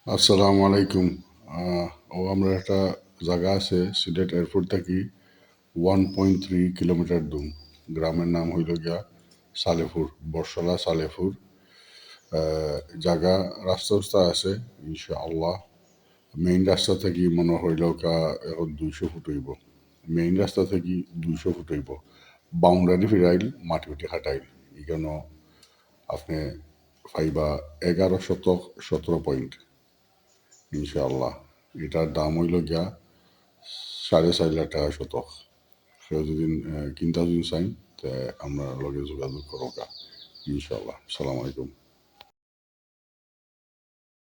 আসসালামু আলাইকুম। আহ, আমরা একটা জায়গা আছে সিলেট এয়ারপোর্ট থেকে 1.3 কিলোমিটার দূর। গ্রামের নাম হইল গিয়া সালেপুর, বর্ষলা সালেপুর। জায়গা রাস্তা আছে ইনশাআল্লাহ। মেইন রাস্তা থেকে মনে হইল এখন 200 ফুট হইব। মেইন রাস্তা থেকে 200 ফুট হইব। বাউন্ডারি ফিরাইল মাটি উঠে হাঁটাইল এখানে আপনি পাইবা 11 শতক 17 পয়েন্ট ইনশাআল্লাহ। এটার দাম হইল গিয়া 4.5 লাখ টাকা শতক। কেউ যদি কিনতে যদি চাই তা আমরা লগে যোগাযোগ করো ইনশাআল্লাহ। সালাম আলাইকুম।